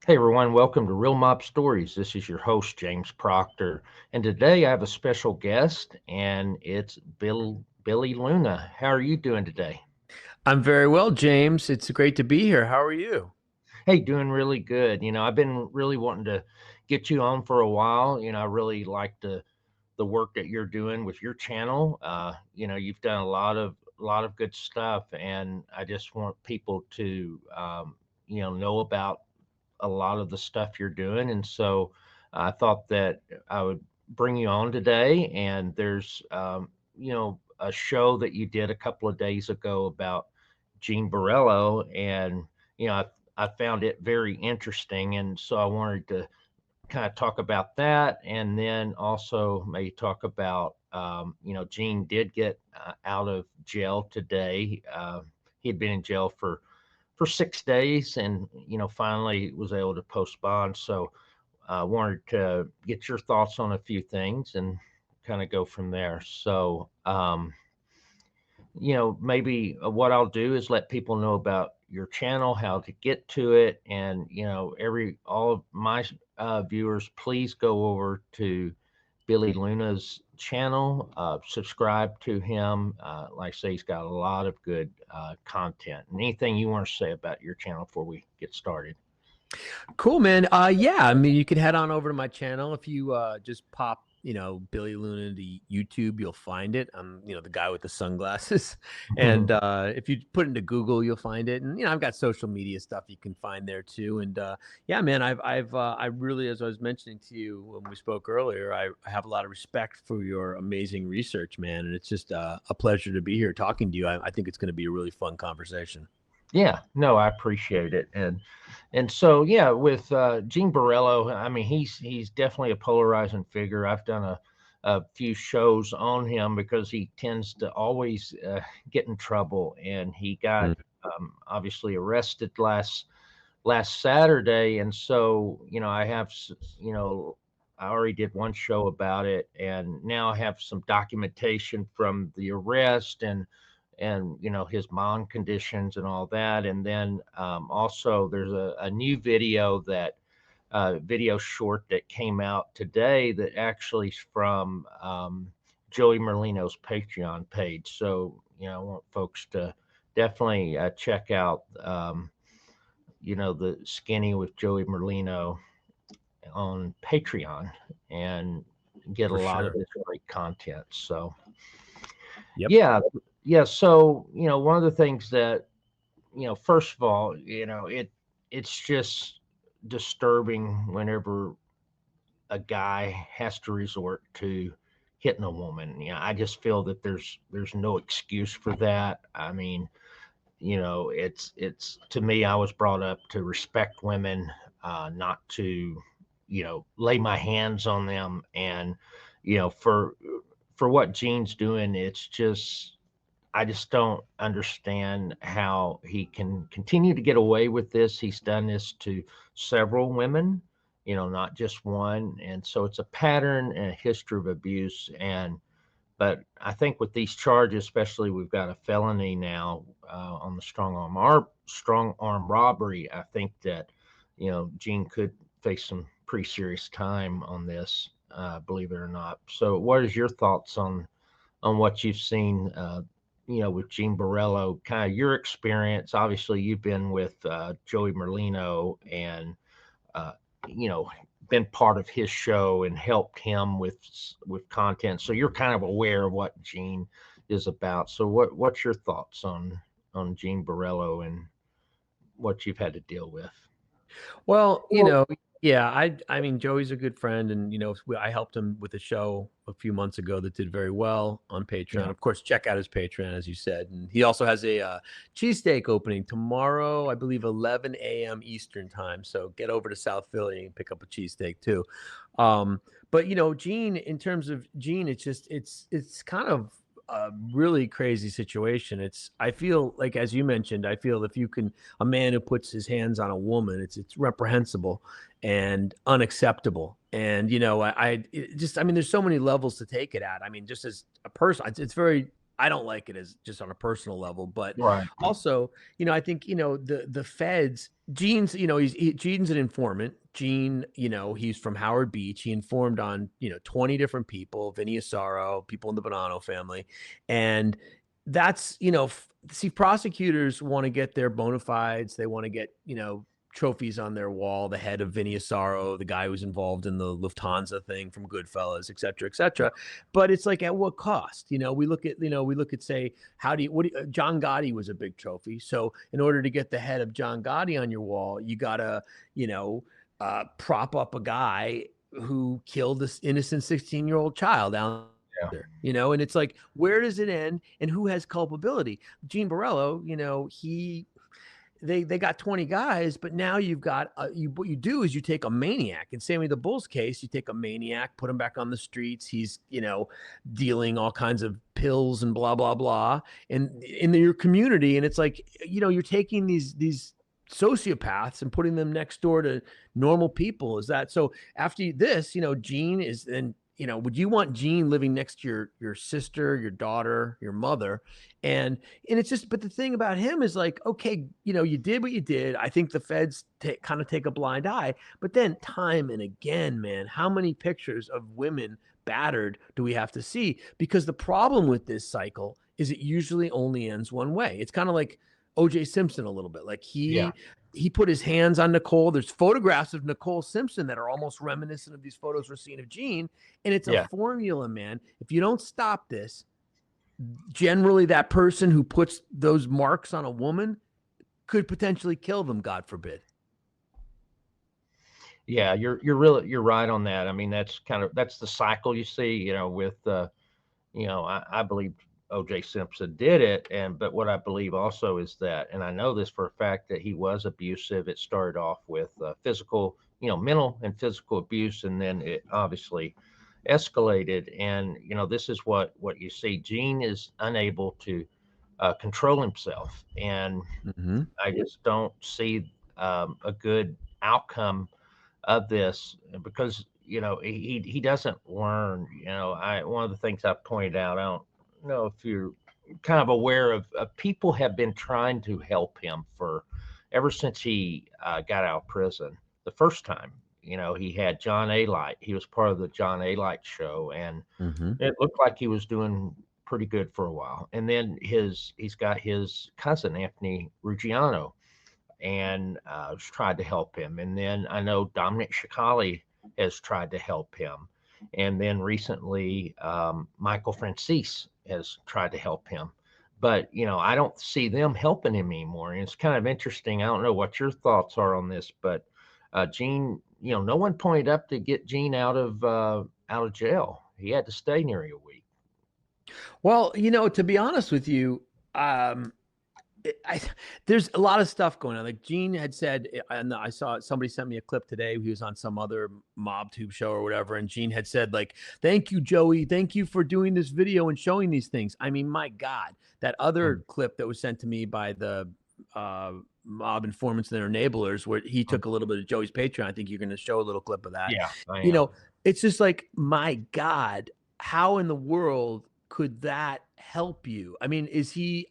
Hey everyone, welcome to Real Mob Stories. This is your host, James Proctor. And today I have a special guest, and it's Billy Luna. How are you doing today? I'm very well, James. It's great to be here. How are you? Hey, doing really good. I've been really wanting to get you on for a while. I really like the work that you're doing with your channel. You've done a lot of good stuff, and I just want people to know about a lot of the stuff you're doing. And so I thought that I would bring you on today. And there's, a show that you did a couple of days ago about Gene Borrello. And, I found it very interesting. And so I wanted to kind of talk about that. And then also maybe talk about, Gene did get out of jail today. He'd been in jail for 6 days, and finally was able to post bond. So I wanted to get your thoughts on a few things and kind of go from there. So maybe what I'll do is let people know about your channel, how to get to it, and every all of my viewers, please go over to Billy Luna's channel, subscribe to him. Like I say, he's got a lot of good content. And anything you want to say about your channel before we get started? Cool, man. Yeah, I mean, you can head on over to my channel. If you just pop, Billy Luna into YouTube, you'll find it. I'm, the guy with the sunglasses. And if you put into Google, you'll find it. And I've got social media stuff you can find there too. And yeah, man, I really, as I was mentioning to you when we spoke earlier, I have a lot of respect for your amazing research, man. And it's just a pleasure to be here talking to you. I think it's going to be a really fun conversation. Yeah, no, I appreciate it. And so yeah, with Gene Borrello, I mean, he's definitely a polarizing figure. I've done a few shows on him because he tends to always get in trouble, and he got obviously arrested last Saturday. And so I have I already did one show about it, and now I have some documentation from the arrest and his bond conditions and all that. And then also there's a new video short that came out today that actually is from Joey Merlino's Patreon page. So I want folks to definitely check out the Skinny with Joey Merlino on Patreon and get a For lot of sure. his great content. So Yep. yeah, yeah. So one of the things that first of all, it's just disturbing whenever a guy has to resort to hitting a woman. I just feel that there's no excuse for that. I mean, it's to me, I was brought up to respect women, not to lay my hands on them. And for what Gene's doing, it's just I just don't understand how he can continue to get away with this. He's done this to several women, not just one. And so it's a pattern and a history of abuse. But I think with these charges, especially we've got a felony now on the strong arm robbery. I think that Gene could face some pretty serious time on this, believe it or not. So, what is your thoughts on what you've seen? With Gene Borrello, kind of your experience. Obviously, you've been with Joey Merlino and uh, you know been part of his show and helped him with content. So you're kind of aware of what Gene is about. So what's your thoughts on Gene Borrello and what you've had to deal with? Well, yeah, I mean, Joey's a good friend, and I helped him with a show a few months ago that did very well on Patreon. Yeah. Of course, check out his Patreon, as you said, and he also has a cheesesteak opening tomorrow, I believe, 11 a.m. Eastern time. So get over to South Philly and pick up a cheesesteak too. But Gene, in terms of Gene, it's kind of a really crazy situation. I feel like, as you mentioned, I feel if you can, a man who puts his hands on a woman, it's reprehensible and unacceptable. And I mean, there's so many levels to take it at. I mean, just as a person, it's very I don't like it as just on a personal level, but Right. also, I think, the feds, Gene's, Gene's an informant. Gene, he's from Howard Beach. He informed on, 20 different people, Vinny Asaro, people in the Bonanno family. And that's, see, prosecutors want to get their bona fides. They want to get, trophies on their wall, the head of Vinny Asaro, the guy who was involved in the Lufthansa thing from Goodfellas, et cetera, et cetera. But it's like, at what cost? We look at, say, John Gotti was a big trophy. So in order to get the head of John Gotti on your wall, you gotta, prop up a guy who killed this innocent 16-year-old child down Yeah. there, and it's like, where does it end and who has culpability? Gene Borrello, they got 20 guys, but now you've got what you do is you take a maniac. In Sammy the Bull's case, you take a maniac, put him back on the streets. He's dealing all kinds of pills and blah blah blah, and in your community, and it's like, you're taking these sociopaths and putting them next door to normal people. Is that so? After this, Gene is then. Would you want Gene living next to your sister, your daughter, your mother? And it's just, but the thing about him is like, okay, you did what you did. I think the feds kind of take a blind eye, but then time and again, man, how many pictures of women battered do we have to see? Because the problem with this cycle is it usually only ends one way. It's kind of like OJ Simpson a little bit. Like Yeah. he put his hands on Nicole. There's photographs of Nicole Simpson that are almost reminiscent of these photos we're seeing of Gene. And it's a Yeah. formula, man. If you don't stop this, generally that person who puts those marks on a woman could potentially kill them, God forbid. Yeah, you're right on that. I mean, that's the cycle you see, with I believe OJ Simpson did it, but what I believe also is that, and I know this for a fact, that he was abusive. It started off with physical, mental and physical abuse, and then it obviously escalated. And this is what you see. Gene is unable to control himself, and Mm-hmm. I just don't see a good outcome of this because he doesn't learn. I one of the things I pointed out. I don't know if you're kind of aware of people have been trying to help him for ever since he got out of prison the first time. He had John A. Light. He was part of the John A. Light show, and Mm-hmm. it looked like he was doing pretty good for a while. And then he's got his cousin Anthony Ruggiano and tried to help him. And then I know Dominic Shikali has tried to help him. And then recently, Michael Francis has tried to help him. But, I don't see them helping him anymore. And it's kind of interesting. I don't know what your thoughts are on this, but Gene, no one pointed up to get Gene out of jail. He had to stay nearly a week. Well, to be honest with you, I there's a lot of stuff going on. Like Gene had said, and I saw somebody sent me a clip today. He was on some other mob tube show or whatever, and Gene had said, like, "Thank you, Joey. Thank you for doing this video and showing these things." I mean, my God, that other clip that was sent to me by the mob informants and their enablers, where he took a little bit of Joey's Patreon. I think you're going to show a little clip of that. Yeah, I You am. know, it's just like, my God, how in the world could that help you? I mean,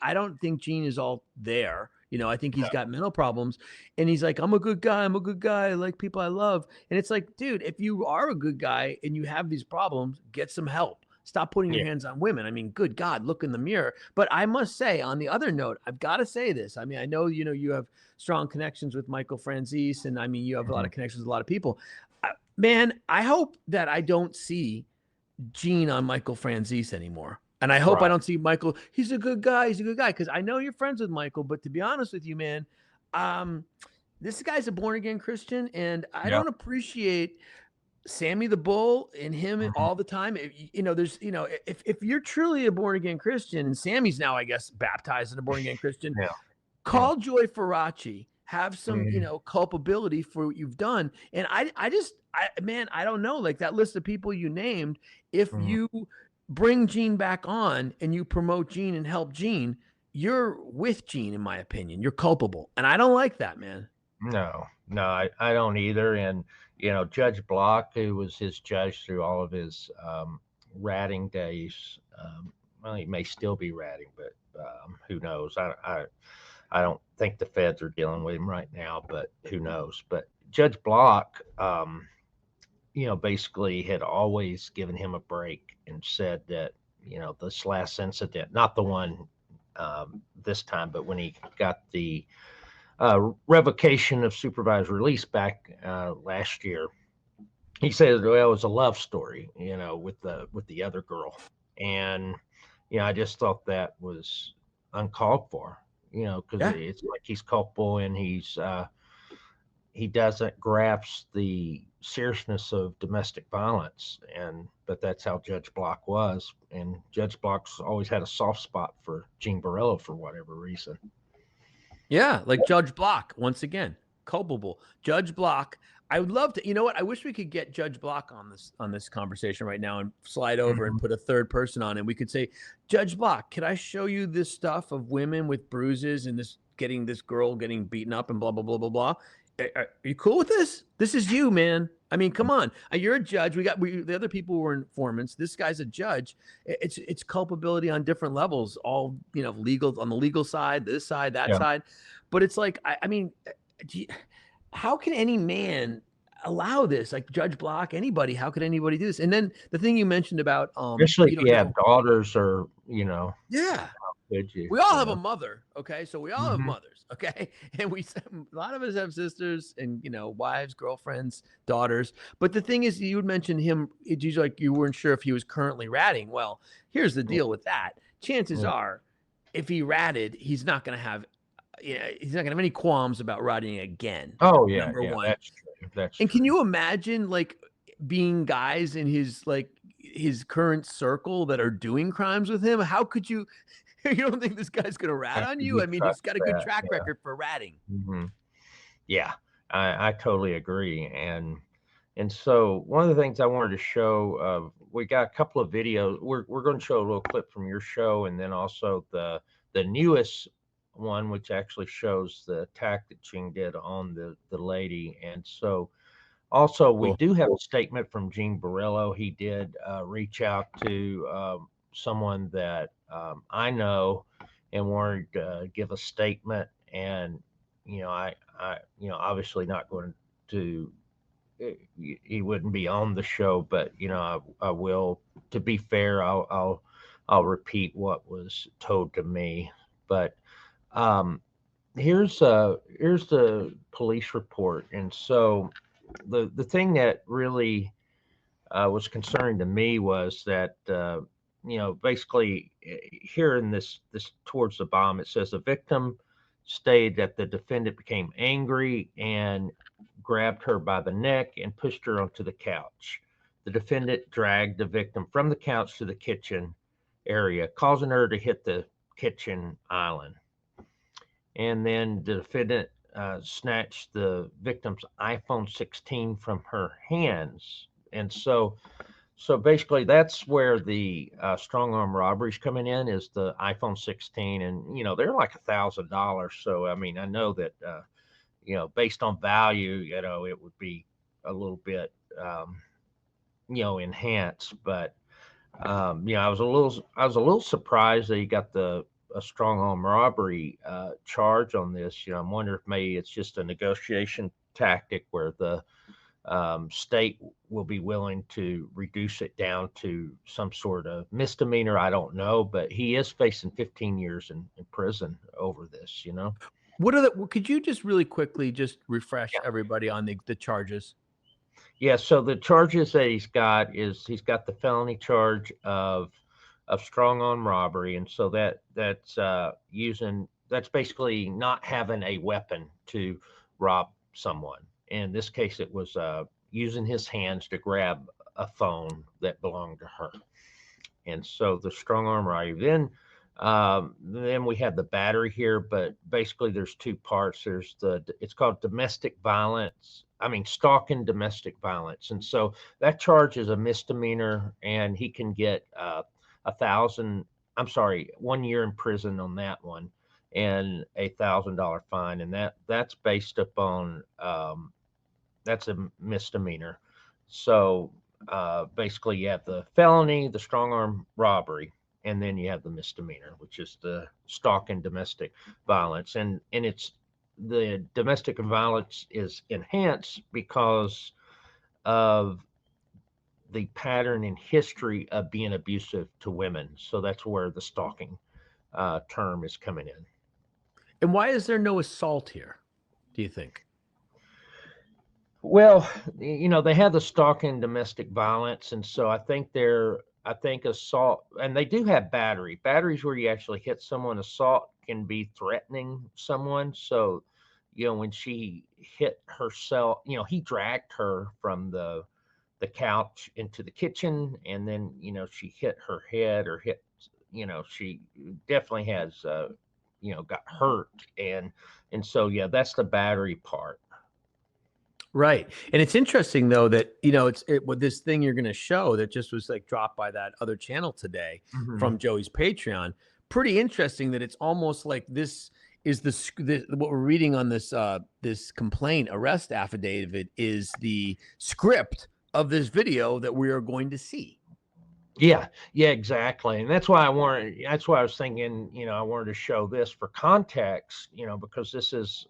I don't think Gene is all there. I think he's No, got mental problems, and he's like, I'm a good guy. I'm a good guy. I like people I love. And it's like, dude, if you are a good guy and you have these problems, get some help. Stop putting your yeah, hands on women. I mean, good God, look in the mirror. But I must say, on the other note, I've got to say this. I mean, I know, you have strong connections with Michael Franzese, and I mean, you have a lot mhm, of connections with a lot of people. Man, I hope that I don't see Gene on Michael Franzese anymore. And I hope I right. don't see Michael. He's a good guy. He's a good guy. Because I know you're friends with Michael, but to be honest with you, man, um, this guy's a born again Christian, and I Yeah. don't appreciate Sammy the Bull and him Mhm, all the time. There's, if you're truly a born again Christian, and Sammy's now, I guess, baptized in a born again Christian, yeah, yeah. call Joy Faraci, have some, Mhm, culpability for what you've done. And man, I don't know, like that list of people you named, if mhm. you bring Gene back on and you promote Gene and help Gene, you're with Gene, in my opinion. You're culpable. And I don't like that, man. No, no, I don't either. And Judge Block, who was his judge through all of his ratting days, well, he may still be ratting, but who knows? I don't think the feds are dealing with him right now, but who knows? But Judge Block, basically had always given him a break and said that, this last incident, not the one this time, but when he got the revocation of supervised release back last year, he said, well, it was a love story, with the other girl. And, I just thought that was uncalled for, because Yeah. it's like he's culpable and he doesn't grasp the seriousness of domestic violence. But that's how Judge Block was. And Judge Block's always had a soft spot for Gene Borrello for whatever reason. Yeah, like Judge Block, once again, culpable. Judge Block. I would love to, you know what? I wish we could get Judge Block on this conversation right now and slide over and Mhm. put a third person on, and we could say, Judge Block, can I show you this stuff of women with bruises and this girl getting beaten up and blah blah blah blah blah? Are you cool with this? This is you, man. I mean, come on. You're a judge. The other people were informants. This guy's a judge. It's culpability on different levels, all legal on the legal side, this side, that Yeah. side. But it's like, I mean, how can any man allow this? Like Judge Block, anybody? How could anybody do this? And then the thing you mentioned about, Especially if you have different. daughters or, Yeah, could you, we all have a mother, okay? So we all have Mhm. mothers, okay? And a lot of us have sisters and wives, girlfriends, daughters. But the thing is, you would mention him. It's like you weren't sure if he was currently ratting. Well, here's the Yeah. deal with that. Chances Yeah. are, if he ratted, he's not going to have. He's not going to have any qualms about ratting again. Oh, yeah, Number yeah, one. that's true, that's And can true. you imagine like being guys in his current circle that are doing crimes with him? How could you? You don't think this guy's gonna rat How on could you? you I mean, he's trust got a good that? track Yeah. record for ratting. Mhm. Yeah, I totally agree, and so one of the things I wanted to show, we got a couple of videos. We're going to show a little clip from your show, and then also the newest one, which actually shows the attack that Ching did on the lady. And so also we Cool. do have a statement from Gene Borrello. He did reach out to someone that I know and wanted to give a statement. And obviously not going to. He wouldn't be on the show, but I will. To be fair, I'll repeat what was told to me. But um, here's the police report. And so the thing that really was concerning to me was that basically here in this towards the bottom it says the victim stated that the defendant became angry and grabbed her by the neck and pushed her onto the couch. The defendant dragged the victim from the couch to the kitchen area, causing her to hit the kitchen island. And then the defendant snatched the victim's iPhone 16 from her hands. And so basically, that's where the strong arm robberies coming in is the iPhone 16, and they're like $1,000. So I mean, I know that based on value, it would be a little bit enhanced. But I was a little surprised that he got the a strong arm robbery charge on this. I'm wondering if maybe it's just a negotiation tactic where the state will be willing to reduce it down to some sort of misdemeanor. I don't know, but he is facing 15 years in prison over this. What are the? Could you just really quickly just refresh Yeah. everybody on the charges? Yeah. So the charges that he's got is he's got the felony charge of strong arm robbery, and so that's basically not having a weapon to rob someone. In this case, it was using his hands to grab a phone that belonged to her. And so the strong arm robbery. Then we have the battery here, but basically there's two parts. It's called domestic violence. I mean, stalking domestic violence, and so that charge is a misdemeanor, and he can get 1,000. I'm sorry, 1 year in prison on that one, and $1,000 fine, and that's based upon that's a misdemeanor. So basically, you have the felony, the strong arm robbery. and then you have the misdemeanor, which is the stalking domestic violence, and it's the domestic violence is enhanced because of the pattern and history of being abusive to women. So that's where the stalking term is coming in. And why is there no assault here, do you think? Well, they have the stalking domestic violence, and so I think assault, and they do have battery. Batteries where you actually hit someone. Assault can be threatening someone. So, when she hit herself, he dragged her from the couch into the kitchen, and then she hit her head or hit, she definitely has got hurt, and so yeah, that's the battery part. Right. And it's interesting though that, with this thing you're going to show that just was like dropped by that other channel today Mhm. from Joey's Patreon. Pretty interesting that it's almost like this is what we're reading on this complaint arrest affidavit is the script of this video that we are going to see. Yeah, exactly. And that's why I was thinking, I wanted to show this for context, because this is,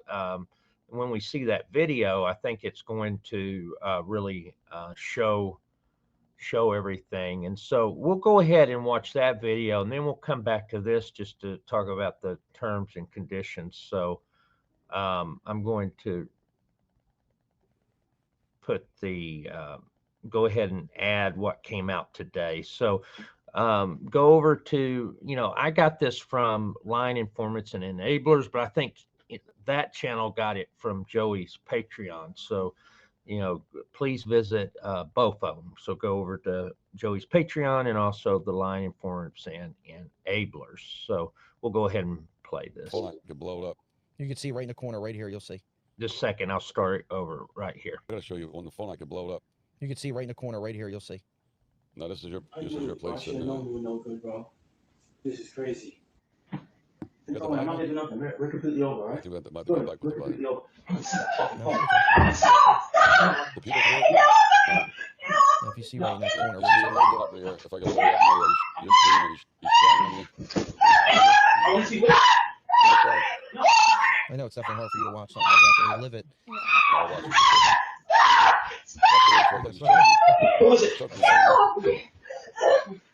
when we see that video, I think it's going to really show everything. And so we'll go ahead and watch that video, and then we'll come back to this just to talk about the terms and conditions. So I'm going to put the go ahead and add what came out today. So go over to, I got this from Line Informants and Enablers, but I think that channel got it from Joey's Patreon. So, please visit both of them. So go over to Joey's Patreon and also the Line Informants and Enablers. So we'll go ahead and play this. Phone I could blow it up. You can see right in the corner right here, you'll see. Just a second, I'll start it over right here. I gotta show you on the phone I could blow it up. You can see right in the corner right here, you'll see. No, this is your place sitting in. You no good, bro. This is crazy. Got the I'm bag not on? getting nothing. We're completely over, I right? think we have to come back with the bag. completely over. The people can hear it? Now, if you see right in that corner, This is right gonna get up there. If I can blow it up there, you're screaming, he's trying I want to see what. I know it's definitely hard for you to watch something like that, but live it. I'll watch it. What was it?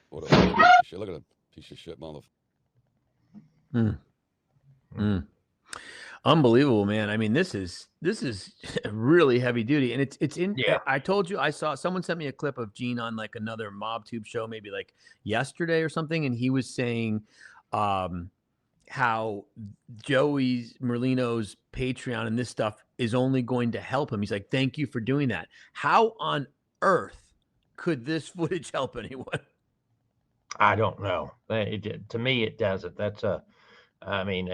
What a piece of shit. Look at that piece of shit motherfucker. Unbelievable, man. I mean, this is really heavy duty, and it's in. Yeah. I told you, I saw someone sent me a clip of Gene on like another MobTube show, maybe like yesterday or something, and he was saying how Joey's Merlino's Patreon and this stuff is only going to help him. He's like, thank you for doing that. How on earth could this footage help anyone? I don't know. To me, it doesn't. I mean,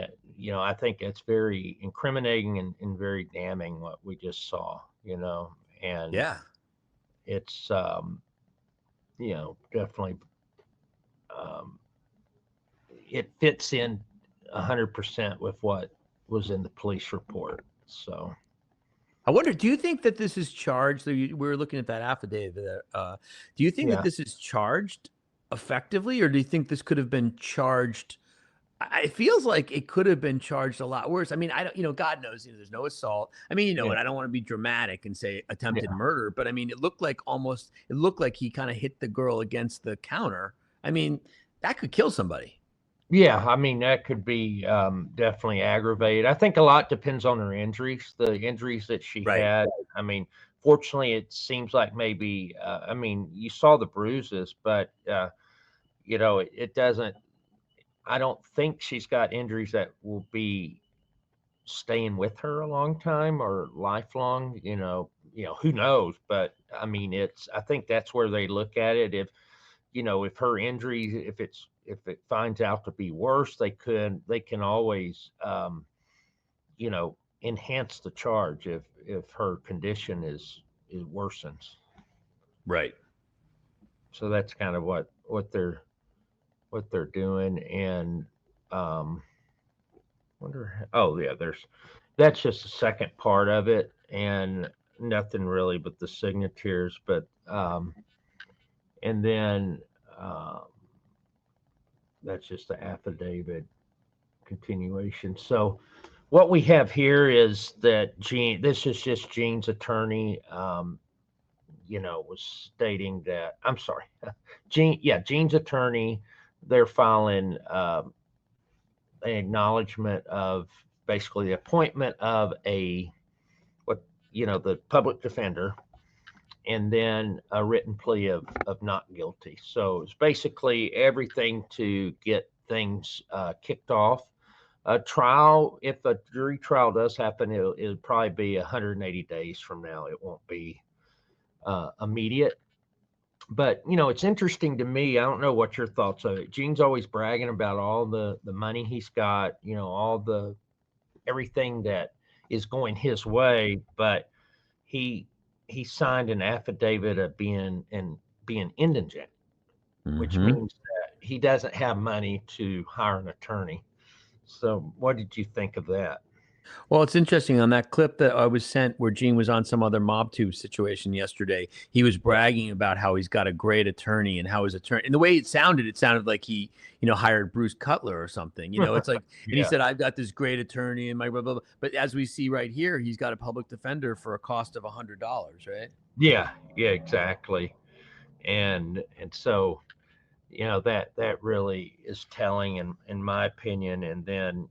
I think it's very incriminating and very damning what we just saw, and Yeah. it's, definitely, it fits in 100% with what was in the police report. So I wonder, do you think that this is charged? So we were looking at that affidavit. Do you think Yeah. that this is charged effectively, or do you think this could have been charged? It feels like it could have been charged a lot worse. I mean, I don't, God knows, there's no assault. I mean, Yeah. and I don't want to be dramatic and say attempted murder, but I mean, it looked like he kind of hit the girl against the counter. I mean, that could kill somebody. Yeah, I mean, that could be definitely aggravated. I think a lot depends on her injuries, the injuries that she Right. had. I mean, fortunately, it seems like maybe, I mean, you saw the bruises, but, it doesn't, I don't think she's got injuries that will be staying with her a long time or lifelong, who knows? But I mean, I think that's where they look at it. If her injury, if it finds out to be worse, they can always, enhance the charge if her condition is worsens. Right. So that's kind of what they're doing. And that's just the second part of it, and nothing really but the signatures. But and then That's just the affidavit continuation. So what we have here is that Gene, this is just Gene's attorney, was stating that, I'm sorry, Gene's attorney, they're filing an acknowledgement of basically the appointment of the public defender, and then a written plea of not guilty. So it's basically everything to get things kicked off. A trial, if a jury trial does happen, it'll probably be 180 days from now. It won't be immediate. But it's interesting to me. I don't know what your thoughts are. Gene's always bragging about all the money he's got. All the everything that is going his way, but he he signed an affidavit of being indigent, which Mm-hmm. means that he doesn't have money to hire an attorney. So, what did you think of that? Well, it's interesting on that clip that I was sent where Gene was on some other mob tube situation yesterday. He was bragging about how he's got a great attorney and how his attorney, and the way it sounded like he, hired Bruce Cutler or something. It's like, and he Yeah, said, I've got this great attorney and my blah, blah, blah. But as we see right here, he's got a public defender for a cost of $100, right? yeah, exactly. And so that really is telling in my opinion. And then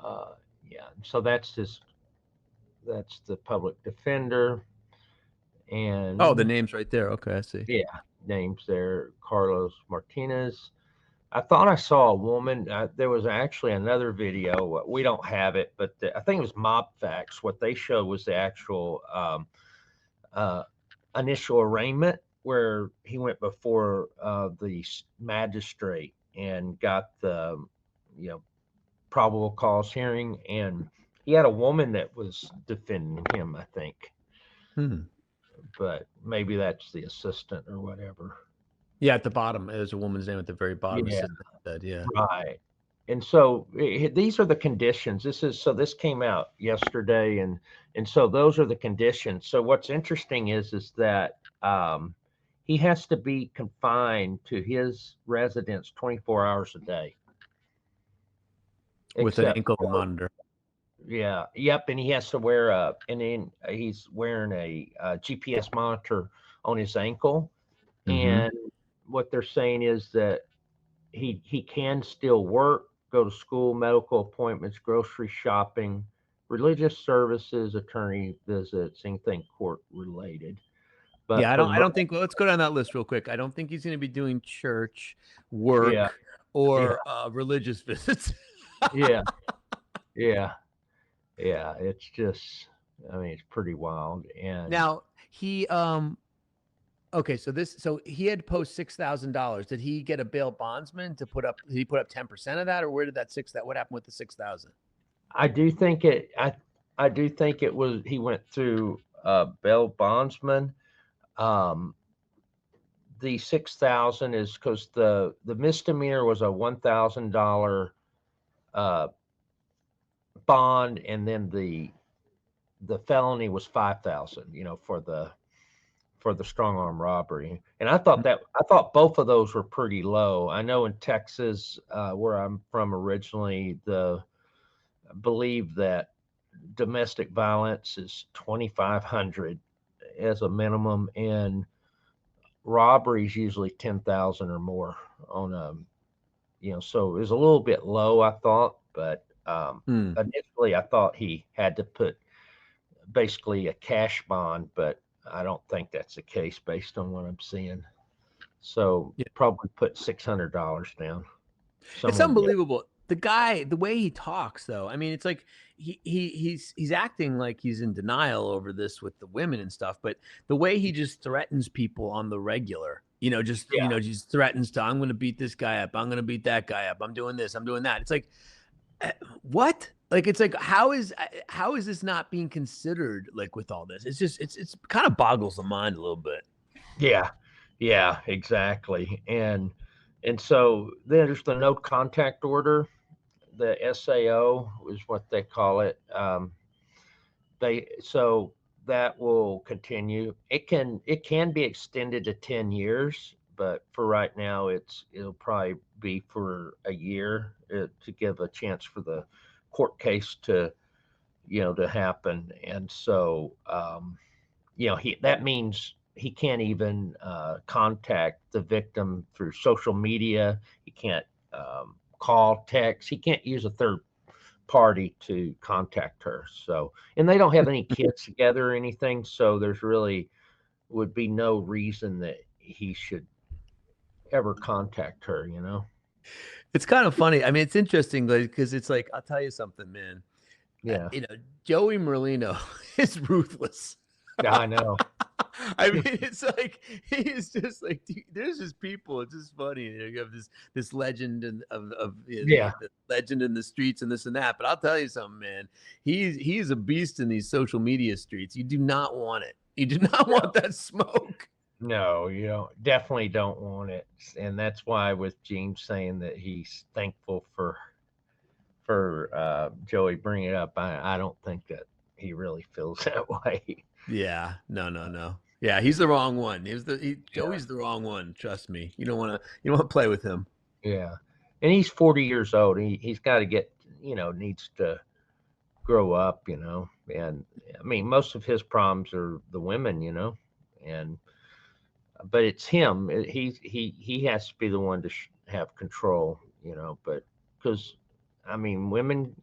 uh, yeah, so that's the public defender. Oh, the And name's right there. Okay, I see. yeah, names there, Carlos Martinez. I thought I saw a woman. There was actually another video. We don't have it, but I think it was Mob Facts. What they showed was the actual uh, initial arraignment where he went before the magistrate and got the you know probable cause hearing, and he had a woman that was defending him, I think, Hmm. but maybe that's the assistant or whatever. Yeah, at the bottom, there's a woman's name at the very bottom. Yeah, Assistant said, yeah. right. And so these are the conditions. This came out yesterday, and so those are the conditions. So what's interesting is that he has to be confined to his residence 24 hours a day, With an except ankle for, monitor. yeah, yep, and he has to wear and then he's wearing a GPS monitor on his ankle. Mm-hmm. And what they're saying is that he can still work, go to school, medical appointments, grocery shopping, religious services, attorney visits, anything court related. Yeah, But I for don't the I don't think well, let's go down that list real quick. I don't think he's going to be doing church, yeah, work, yeah, or religious visits. yeah, yeah, yeah, it's just, I mean, it's pretty wild. And Now, he okay, so he had to post $6,000. Did he get a bail bondsman to put up did he put up 10% of that, or where did that what happened with the 6,000? I do think I do think it was he went through bail bondsman. Um, the 6,000 is because the misdemeanor was a $1,000 uh, bond, and then the felony was 5,000. For the strong arm robbery. And I thought both of those were pretty low. I know in Texas, where I'm from originally, I believe that domestic violence is 2,500 as a minimum, and robbery is usually 10,000 or more on so it was a little bit low, I thought, but Hmm. initially I thought he had to put basically a cash bond, but I don't think that's the case based on what I'm seeing. So Yeah. probably put $600 down. It's Someone, yeah, unbelievable. The guy, the way he talks, though. I mean, it's like he's acting like he's in denial over this with the women and stuff, but the way he just threatens people on the regular, yeah, just threatens to, I'm going to beat this guy up, I'm going to beat that guy up, I'm doing this, I'm doing that. It's like, what? Like, it's like, how is this not being considered? Like, with all this, it's just it's kind of boggles the mind a little bit. yeah, yeah, exactly. And so there's the no contact order, the SAO is what they call it. So that will continue. It can be extended to 10 years, but for right now, it'll probably be for a year to give a chance for the court case to to happen. And so that means he can't even contact the victim through social media. He can't call, text. He can't use a third party to contact her. So, and they don't have any kids together or anything. So there's really would be no reason that he should ever contact her. It's kind of funny. I mean, it's interesting because it's like, I'll tell you something, man. Yeah, Joey Merlino is ruthless. I know. I mean, it's like he is just like, dude, there's just people. It's just funny. You have this legend of Yeah. the legend in the streets and this and that. But I'll tell you something, man. He's a beast in these social media streets. You do not want it. You do not want that smoke. No, definitely don't want it. And that's why with Gene saying that he's thankful for Joey bringing it up, I don't think that he really feels that way. Yeah, no. Yeah, he's the wrong one. Joey's the wrong one. Trust me. You don't want to play with him. Yeah, and he's 40 years old. He's got to get needs to grow up. And I mean most of his problems are the women. And but it's him. He has to be the one to have control. But because I mean women,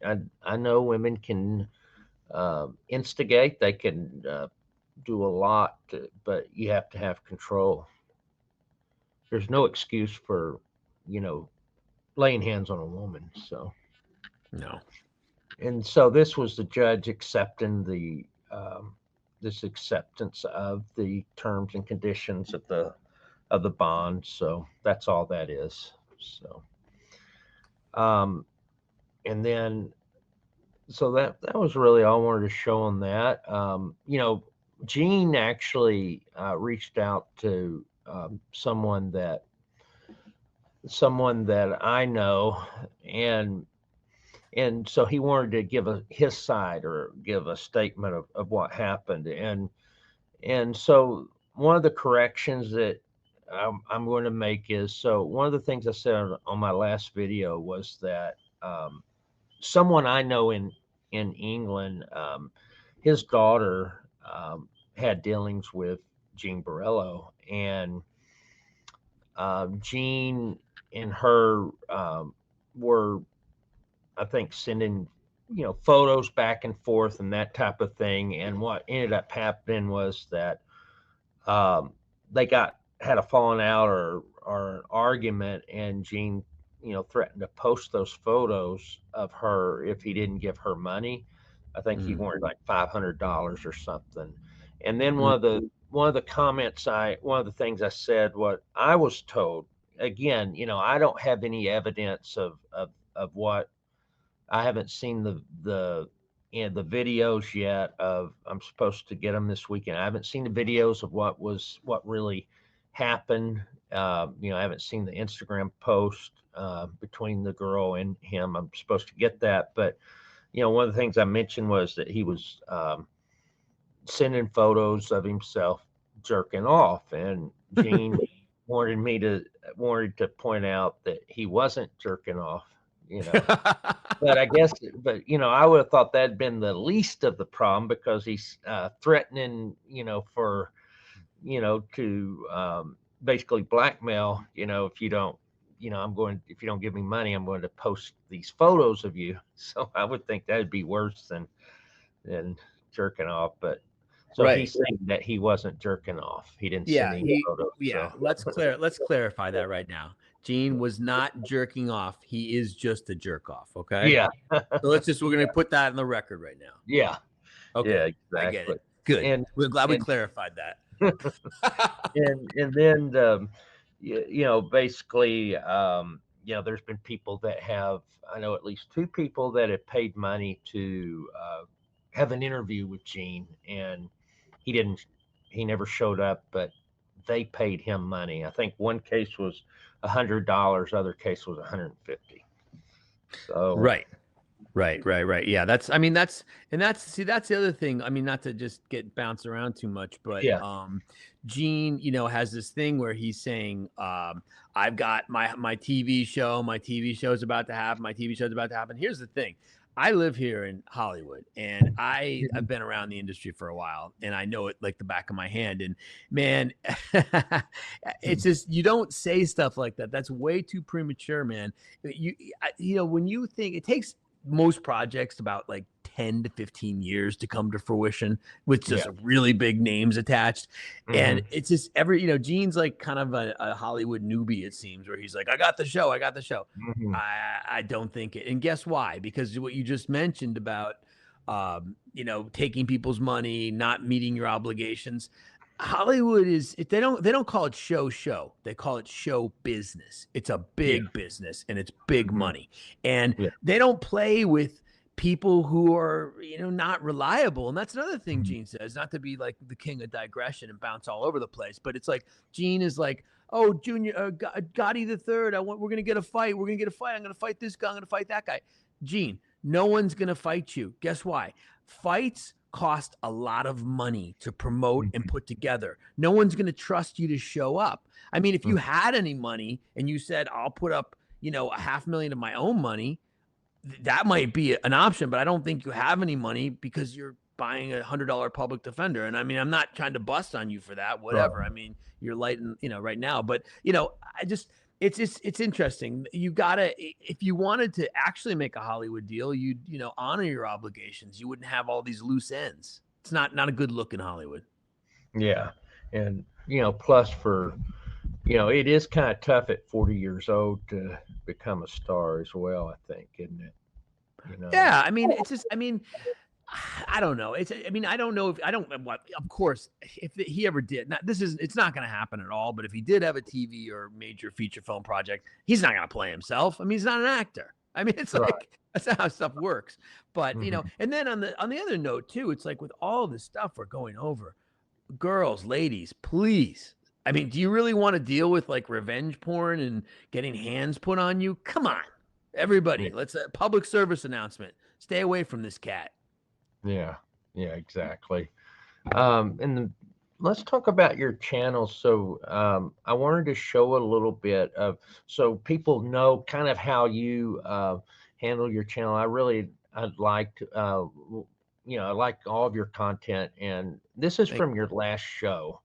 I know women can instigate. They can do a lot, but you have to have control. There's no excuse for laying hands on a woman. So No. and so this was the judge accepting this acceptance of the terms and conditions of the bond. So that's all that is. So and then so that was really all I wanted to show on that. Gene actually reached out to someone that I know, and so he wanted to give his side or give a statement of what happened, and so one of the corrections that I'm going to make is, so one of the things I said on my last video was that someone I know in England, his daughter had dealings with Gene Borrello, and Gene and her were, I think, sending photos back and forth and that type of thing. And what ended up happening was that they had a falling out or an argument, and Gene threatened to post those photos of her if he didn't give her money. I think he wanted like $500 or something. And then one of the things I said, what I was told, again, I don't have any evidence of what, I haven't seen the videos yet of, I'm supposed to get them this weekend. I haven't seen the videos of what really happened. I haven't seen the Instagram post between the girl and him. I'm supposed to get that, but one of the things I mentioned was that he was sending photos of himself jerking off, and Gene wanted to point out that he wasn't jerking off. But I guess, I would have thought that'd been the least of the problem, because he's threatening, for, to basically blackmail, if you don't, if you don't give me money, I'm going to post these photos of you. So I would think that'd be worse than jerking off. But so Right. he's saying that he wasn't jerking off. He didn't Yeah, send any photos. yeah. So. Let's clarify that right now. Gene was not jerking off. He is just a jerk off. Okay. Yeah. So we're gonna put that in the record right now. Yeah. Okay. Yeah, exactly. I get it. Good. And we're glad we clarified that. and then basically there's been people that I know at least two people that have paid money to have an interview with Gene, and he never showed up, but they paid him money. I think one case was $100, other case was $150. So Right. Right, right, right. Yeah, that's the other thing. I mean, not to just get bounced around too much, but Yeah. Gene, has this thing where he's saying, I've got my TV show, my TV show's about to happen, my TV show's about to happen. Here's the thing. I live here in Hollywood and I've been around the industry for a while and I know it like the back of my hand. And man, it's just you don't say stuff like that. That's way too premature, man. When you think it takes most projects about like 10 to 15 years to come to fruition with just really big names attached. And it's just Gene's like kind of a Hollywood newbie, it seems, where he's like, I got the show. I don't think it. And guess why? Because what you just mentioned about, taking people's money, not meeting your obligations. Hollywood is they don't call it show. They call it show business. It's a big business and it's big money. And they don't play with people who are, not reliable. And that's another thing Gene says, not to be like the king of digression and bounce all over the place, but it's like Gene is like, oh, Junior, Gotti the third, we're going to get a fight. I'm going to fight this guy. I'm going to fight that guy. Gene, no one's going to fight you. Guess why? Fights cost a lot of money to promote and put together. No one's going to trust you to show up. I mean, if you had any money and you said, I'll put up, $500,000 of my own money, that might be an option, but I don't think you have any money because you're buying $100 public defender. And I mean, I'm not trying to bust on you for that, whatever. I mean, you're lighting, right now, but it's interesting. You gotta, if you wanted to actually make a Hollywood deal, you'd, honor your obligations. You wouldn't have all these loose ends. It's not a good look in Hollywood. Yeah. And, plus it is kind of tough at 40 years old to become a star as well, I think, isn't it? Yeah. I mean, I don't know. I don't know of course, if he ever did, it's not going to happen at all. But if he did have a TV or major feature film project, he's not going to play himself. I mean, he's not an actor. I mean, it's like, that's not how stuff works. But, and then on the other note too, it's like with all this stuff we're going over, girls, ladies, please. I mean, do you really want to deal with like revenge porn and getting hands put on you? Come on, everybody. Let's public service announcement. Stay away from this cat. Yeah, exactly. And let's talk about your channel. So I wanted to show a little bit of, so people know kind of how you handle your channel. I liked, I like all of your content. And this is from your last show,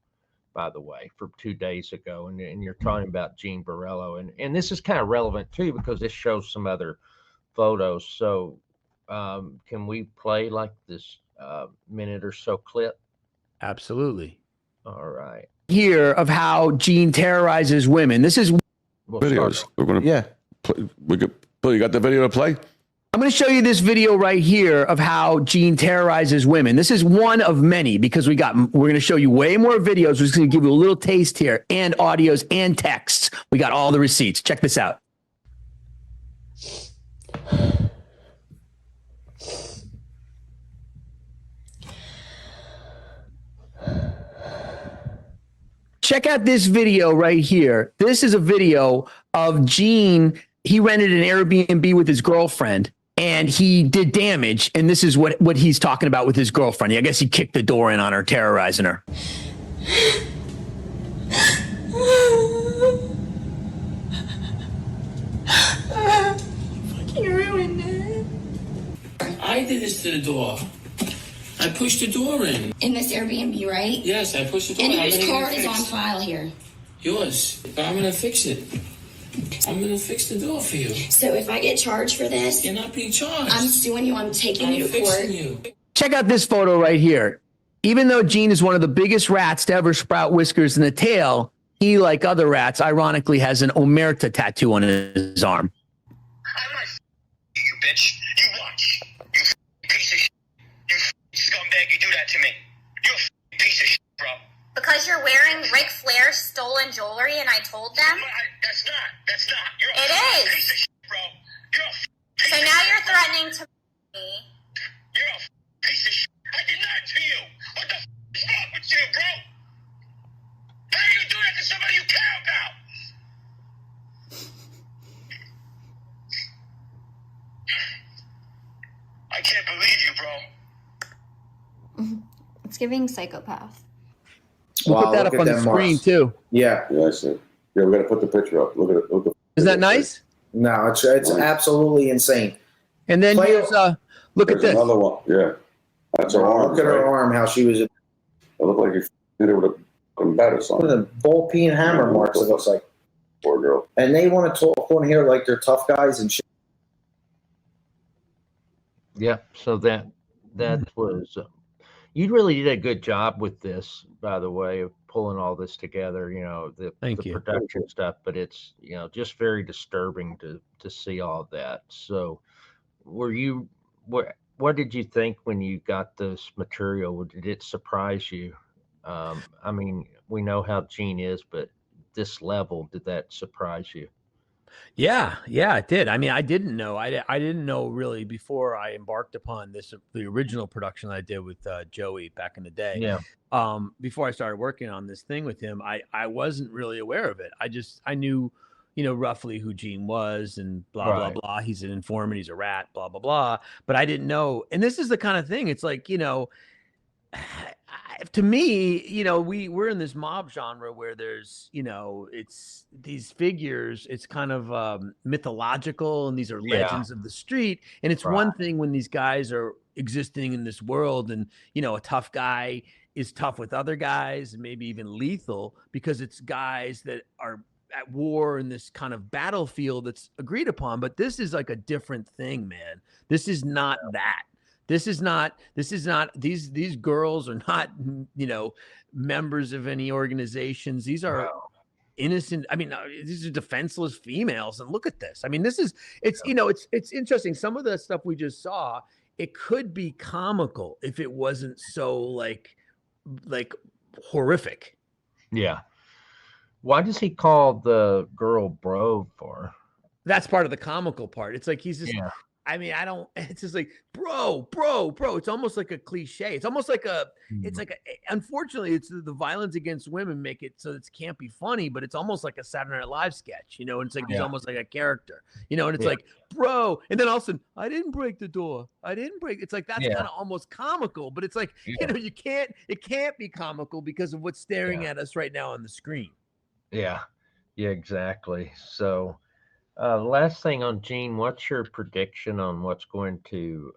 by the way, from 2 days ago. And you're talking about Gene Borrello. And this is kind of relevant too, because this shows some other photos. So can we play like this minute or so clip? Absolutely. All right. Here of how Gene terrorizes women. This is videos. We're going to play. You got the video to play? I'm going to show you this video right here of how Gene terrorizes women. This is one of many because we're going to show you way more videos. We're just going to give you a little taste here, and audios and texts. We got all the receipts. Check this out. Check out this video right here. This is a video of Gene. He rented an Airbnb with his girlfriend and he did damage. And this is what he's talking about with his girlfriend. I guess he kicked the door in on her, terrorizing her. Fucking ruined it. I did this to the door. I pushed the door in. In this Airbnb, right? Yes, I pushed the door. And whose card is on file here? Yours. But I'm gonna fix it. I'm gonna fix the door for you. So if I get charged for this, You're not being charged. I'm suing you. I'm taking you to court. fixing you. Check out this photo right here. Even though Gene is one of the biggest rats to ever sprout whiskers in the tail, he, like other rats, ironically has an omerta tattoo on his arm. I'm not you, bitch. You watch. You piece of shit. You scumbag. You do that to me. You're a piece of shit, bro. Because you're wearing Ric Flair's stolen jewelry and I told them? That's not. You're a It piece is. of shit, bro. You're a piece So of now shit, you're bro. threatening to me. You're a piece of shit. I did that to you. What the is wrong with you, bro? How do you do that to somebody you care about? giving psychopath. We'll Wow, put that look up at on the them screen marks. too. Yeah. Yeah, I see. Yeah, we got to put the picture up. Look at it. Look at Is that nice? No, it's absolutely insane. And then Play- here's look at There's this. another one. Yeah. That's her Wow, arm. look at her right? arm, how she was. It looked like you hit her with a fucking bat or Look something. at the ball peen hammer marks, it looks like. Poor girl. And they want to talk on here like they're tough guys and shit. Yeah. So that was you really did a good job with this, by the way, of pulling all this together. You know, the Thank you. production stuff, but it's just very disturbing to see all that. So, were you what did you think when you got this material? Did it surprise you? I mean, we know how Gene is, but this level, did that surprise you? Yeah, it did. I mean, I didn't know. I didn't know really before I embarked upon this, the original production I did with Joey back in the day. Yeah. Before I started working on this thing with him, I wasn't really aware of it. I knew, roughly who Gene was and blah, blah, Right. blah. He's an informant. He's a rat, blah, blah, blah. But I didn't know. And this is the kind of thing. It's like, to me, we're in this mob genre where there's, it's these figures, it's kind of mythological, and these are Yeah. legends of the street. And it's Right. one thing when these guys are existing in this world and, a tough guy is tough with other guys and maybe even lethal because it's guys that are at war in this kind of battlefield that's agreed upon. But this is like a different thing, man. This is not that. This is not these girls are not, members of any organizations. These are innocent. I mean, these are defenseless females. And look at this. I mean, it's interesting. Some of the stuff we just saw, it could be comical if it wasn't so like horrific. Yeah. Why does he call the girl bro for? That's part of the comical part. It's like he's just, Yeah. I mean, it's just like, bro. It's almost like a cliche. It's almost like unfortunately, it's the violence against women make it so it can't be funny, but it's almost like a Saturday Night Live sketch, and it's like he's almost like a character, and it's like, bro. And then all of a sudden, I didn't break the door. I didn't break. It's like, that's kind of almost comical, but it's like, it can't be comical because of what's staring at us right now on the screen. Yeah, exactly. So, last thing on Gene, what's your prediction on what's going to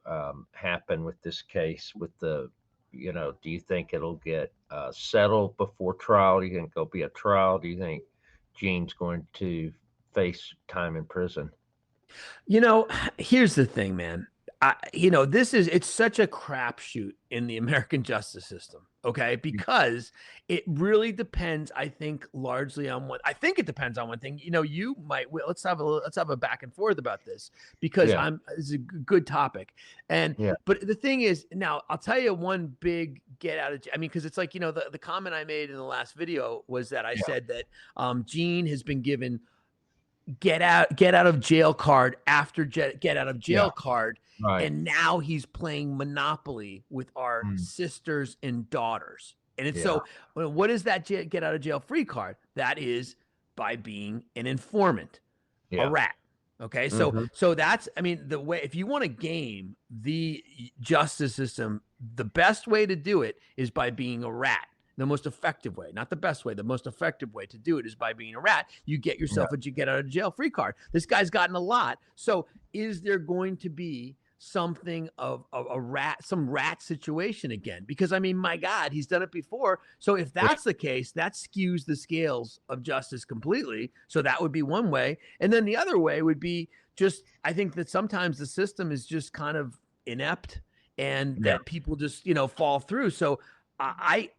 happen with this case? With do you think it'll get settled before trial? Do you think there'll be a trial? Do you think Gene's going to face time in prison? Here's the thing, man. It's such a crapshoot in the American justice system, okay? Because it really depends, I think, largely on it depends on one thing. Let's have a back and forth about this because it's a good topic. But the thing is, now I'll tell you one big get out of, because it's like, the comment I made in the last video was that I said that Gene has been given get out of jail card after get out of jail card. Right. And now he's playing Monopoly with our sisters and daughters. And it's so, what is that get out of jail free card? That is by being an informant, a rat. Okay. So that's, the way, if you want to game the justice system, the best way to do it is by being a rat. The most effective way, not the best way, the most effective way to do it is by being a rat. You get yourself a get out of jail free card. This guy's gotten a lot. So is there going to be something of some rat situation again? Because my God, he's done it before. So if that's the case, that skews the scales of justice completely. So that would be one way. And then the other way would be just, I think that sometimes the system is just kind of inept and that people just, fall through. So I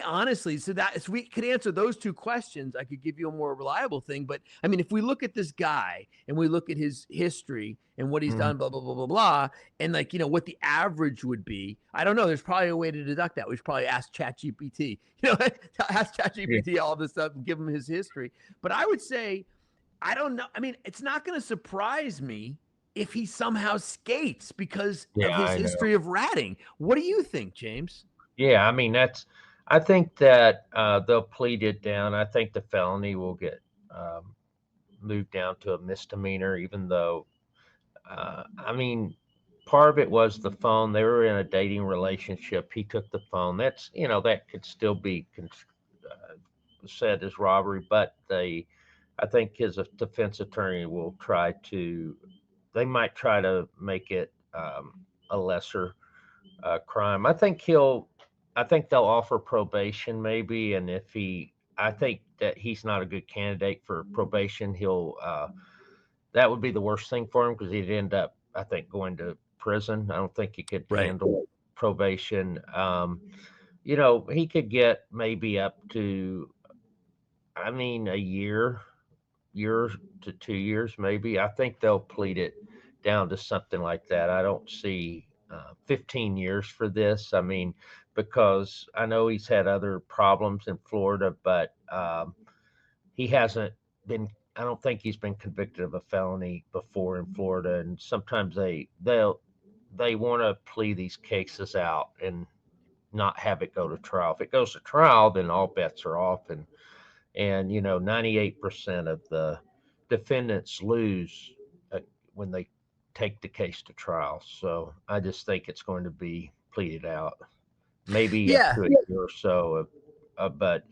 honestly, so that if we could answer those two questions, I could give you a more reliable thing. But if we look at this guy and we look at his history and what he's done, blah, blah, blah, blah, blah, and what the average would be, I don't know. There's probably a way to deduct that. We should probably ask ChatGPT, ask ChatGPT all this stuff and give him his history. But I would say, I don't know. It's not going to surprise me if he somehow skates because of his history of ratting. What do you think, James? Yeah, I think that they'll plead it down. I think the felony will get moved down to a misdemeanor, even though, part of it was the phone. They were in a dating relationship. He took the phone. That's, that could still be said as robbery, but I think his defense attorney will try to, they might try to make it a lesser crime. I think they'll offer probation maybe. And I think that he's not a good candidate for probation. That would be the worst thing for him because he'd end up, I think, going to prison. I don't think he could Right. handle probation. He could get maybe up to, I mean, a year to 2 years, maybe. I think they'll plead it down to something like that. I don't see 15 years for this. I mean, because I know he's had other problems in Florida, but he hasn't been. I don't think he's been convicted of a felony before in Florida. And sometimes they want to plea these cases out and not have it go to trial. If it goes to trial, then all bets are off, and 98% of the defendants lose when they take the case to trial. So I just think it's going to be pleaded out, maybe up to a year or so, but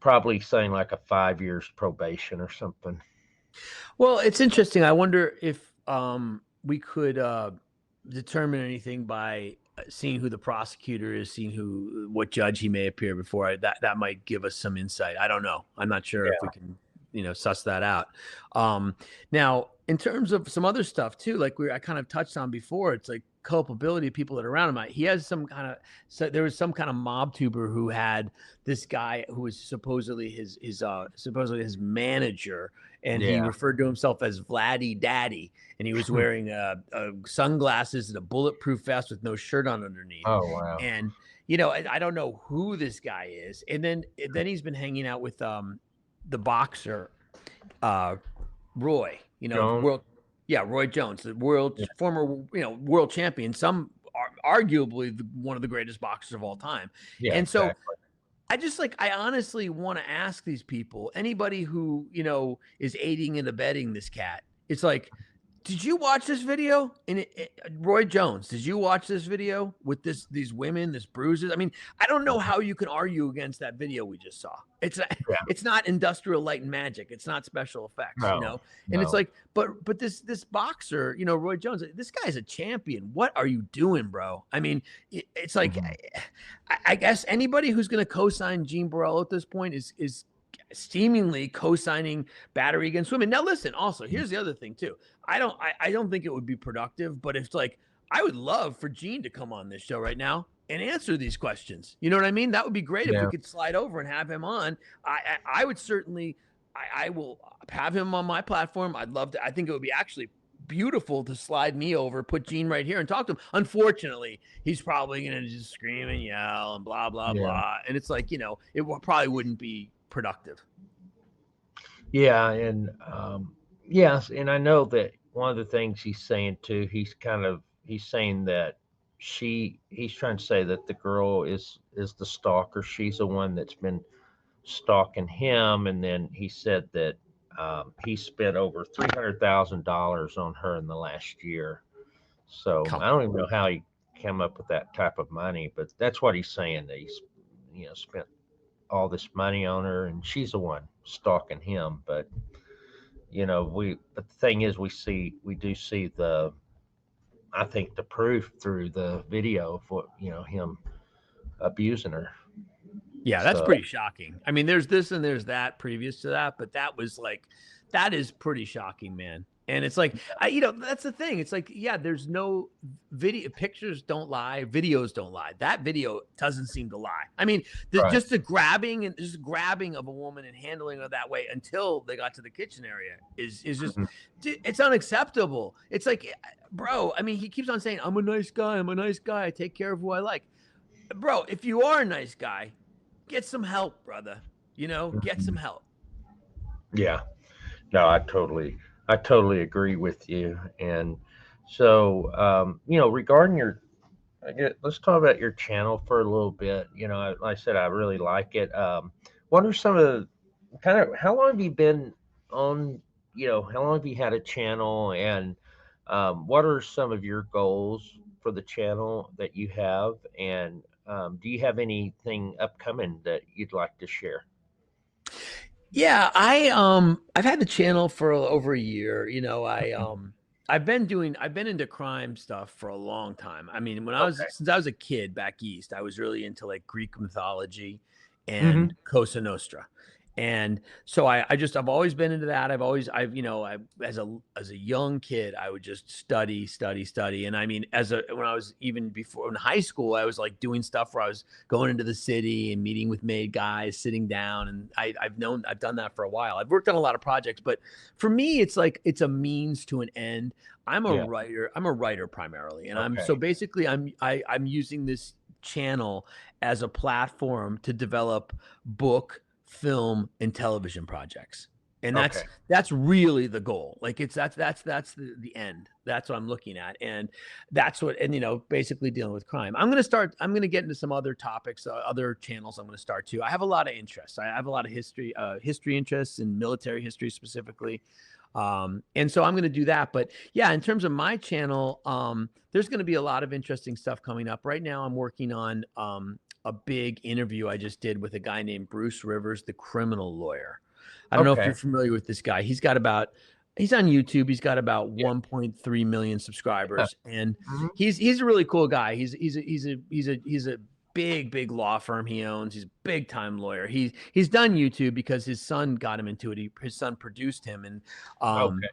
probably saying like a 5 years probation or something. Well, it's interesting. I wonder if we could determine anything by seeing who the prosecutor is, seeing what judge he may appear before. That might give us some insight. I don't know. I'm not sure if we can, suss that out. Now, in terms of some other stuff too, like I kind of touched on before, it's like culpability of people that are around him. He has there was some kind of mob tuber who had this guy who was supposedly his manager, and he referred to himself as Vladdy Daddy, and he was wearing sunglasses and a bulletproof vest with no shirt on underneath. Oh wow! And I don't know who this guy is. And then he's been hanging out with the boxer Roy, Roy Jones, the former world champion, arguably one of the greatest boxers of all time. Yeah, and so exactly. I honestly want to ask these people, anybody who is aiding and abetting this cat, it's like, did you watch this video? And Roy Jones, did you watch this video with these women, this bruises? I mean, I don't know how you can argue against that video we just saw. It's not Industrial Light and Magic. It's not special effects, And it's like, but this boxer, Roy Jones, this guy's a champion. What are you doing, bro? I mean, it's like, I guess anybody who's going to co-sign Gene Borrello at this point is seemingly co-signing battery against women. Now, listen, also, here's the other thing too. I don't think it would be productive, but it's like, I would love for Gene to come on this show right now and answer these questions. You know what I mean? That would be great if we could slide over and have him on. I would certainly, I will have him on my platform. I'd love to. I think it would be actually beautiful to slide me over, put Gene right here and talk to him. Unfortunately, he's probably going to just scream and yell and blah, blah, blah. And it's like, it probably wouldn't be productive. Yeah. And yes. And I know that one of the things he's saying too, he's saying that he's trying to say that the girl is the stalker. She's the one that's been stalking him. And then he said that he spent over $300,000 on her in the last year. So I don't even know how he came up with that type of money, but that's what he's saying, that he's spent all this money on her, and she's the one stalking him. But but the thing is, we do see I think the proof through the video of what him abusing her. Yeah, that's pretty shocking. I mean, there's this and there's that previous to that, but that is pretty shocking, man. And it's like, that's the thing. It's like, there's no video. Pictures don't lie. Videos don't lie. That video doesn't seem to lie. I mean, just the grabbing of a woman and handling her that way until they got to the kitchen area is just, it's unacceptable. It's like, bro, I mean, he keeps on saying, I'm a nice guy. I take care of who I like. Bro, if you are a nice guy, get some help, brother. Get some help. Yeah. No, I totally agree with you. And so, regarding let's talk about your channel for a little bit. Like I said, I really like it. What are some of the how long have you been on, how long have you had a channel, and what are some of your goals for the channel that you have, and do you have anything upcoming that you'd like to share? Yeah, I've had the channel for over a year. You know, I've been into crime stuff for a long time. I mean, Okay. since I was a kid back east, I was really into like Greek mythology Hmm. and Cosa Nostra. And so I've always been into that. As a young kid, I would just study. And I mean, when I was even before in high school, I was like doing stuff where I was going into the city and meeting with made guys, sitting down. And I've done that for a while. I've worked on a lot of projects, but for me, it's like, it's a means to an end. I'm a Yeah. writer. I'm a writer primarily. And Okay. so basically I'm using this channel as a platform to develop book, film, and television projects. And Okay. that's really the goal. Like that's the end. That's what I'm looking at. And basically dealing with crime. I'm going to get into some other topics, other channels I'm going to start too. I have a lot of interests. I have a lot of history interests in military history specifically. And so I'm going to do that. But yeah, in terms of my channel, there's going to be a lot of interesting stuff coming up. Right now I'm working on a big interview I just did with a guy named Bruce Rivers, the criminal lawyer. I don't know if Okay. you're familiar with this guy. He's on YouTube. He's got about Yeah. 1.3 million subscribers, and Mhm. he's a really cool guy. He's a big law firm he owns. He's a big time lawyer. He's done YouTube because his son got him into it. His son produced him, and Okay.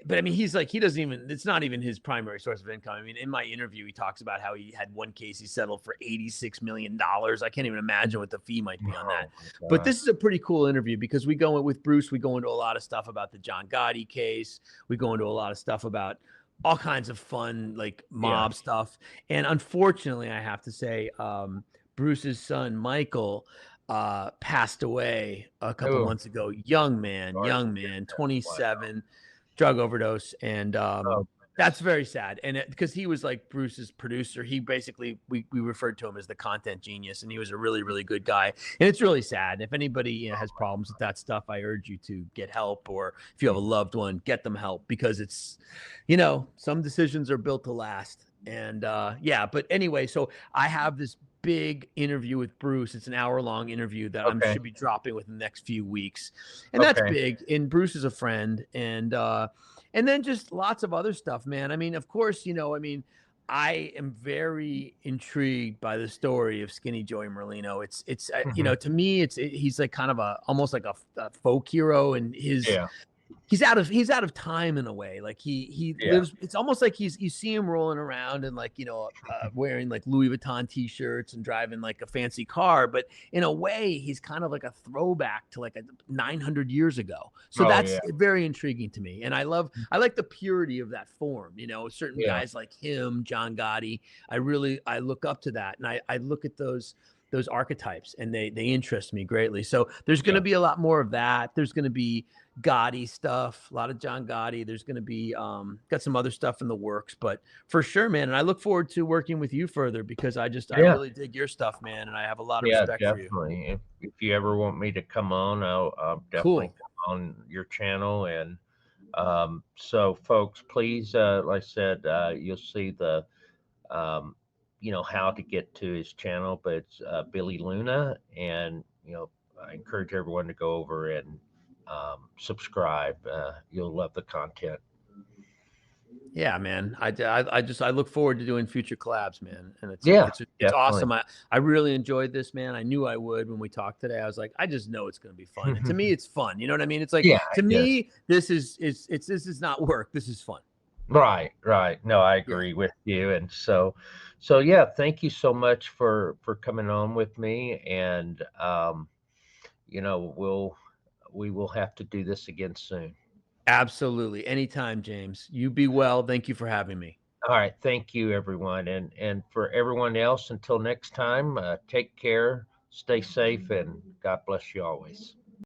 but I mean, he doesn't even, it's not even his primary source of income. I mean, in my interview, he talks about how he had one case he settled for $86 million. I can't even imagine what the fee might be on that. Oh, But God. this is a pretty cool interview because we go with Bruce, we go into a lot of stuff about the John Gotti case. We go into a lot of stuff about all kinds of fun, like mob stuff. And unfortunately, I have to say, Bruce's son, Michael, passed away a couple Oh, months ago. Young man, sorry to hear that. 27, drug overdose. And Oh, that's very sad. And because he was like Bruce's producer, he basically, we referred to him as the content genius, and he was a really, really good guy. And it's really sad. If anybody has problems with that stuff, I urge you to get help, or if you have a loved one, get them help, because it's, some decisions are built to last. And yeah, but anyway, so I have this big interview with Bruce. It's an hour-long interview that Okay. should be dropping within the next few weeks. And that's Okay. big. And Bruce is a friend. And then just lots of other stuff, man. I mean, of course, I am very intrigued by the story of Skinny Joey Merlino. It's Mhm. to me, he's like kind of almost like a folk hero, and Yeah. he's out of time in a way. Like he Yeah. lives, it's almost like you see him rolling around and like, wearing like Louis Vuitton t-shirts and driving like a fancy car, but in a way he's kind of like a throwback to like 900 years ago. So Oh, that's yeah. very intriguing to me. And I like the purity of that form, certain Yeah. guys like him, John Gotti. I look up to that. And I look at those archetypes, and they interest me greatly. So there's going to Yeah. be a lot more of that. There's going to be Gotti stuff, a lot of John Gotti. There's going to be got some other stuff in the works, but for sure, man. And I look forward to working with you further, because I Yeah. really dig your stuff, man, and I have a lot of Yeah, respect for you. definitely. If you ever want me to come on, I'll definitely Cool. come on your channel. And so, folks, please, like I said, you'll see the how to get to his channel, but it's Billy Luna, and I encourage everyone to go over and subscribe. You'll love the content. Yeah, man. I look forward to doing future collabs, man. And it's Yeah, it's definitely. awesome. I really enjoyed this, man. I knew I would when we talked today. I was like, I just know it's going to be fun. And to me, it's fun. You know what I mean? It's like, Yeah, to it is. me, this is not work. This is fun. Right. No, I agree with you. And so yeah, thank you so much for coming on with me. And we will have to do this again soon. Absolutely. Anytime, James. You be well. Thank you for having me. All right, thank you, everyone. And for everyone else, until next time, take care, stay safe, and God bless you always.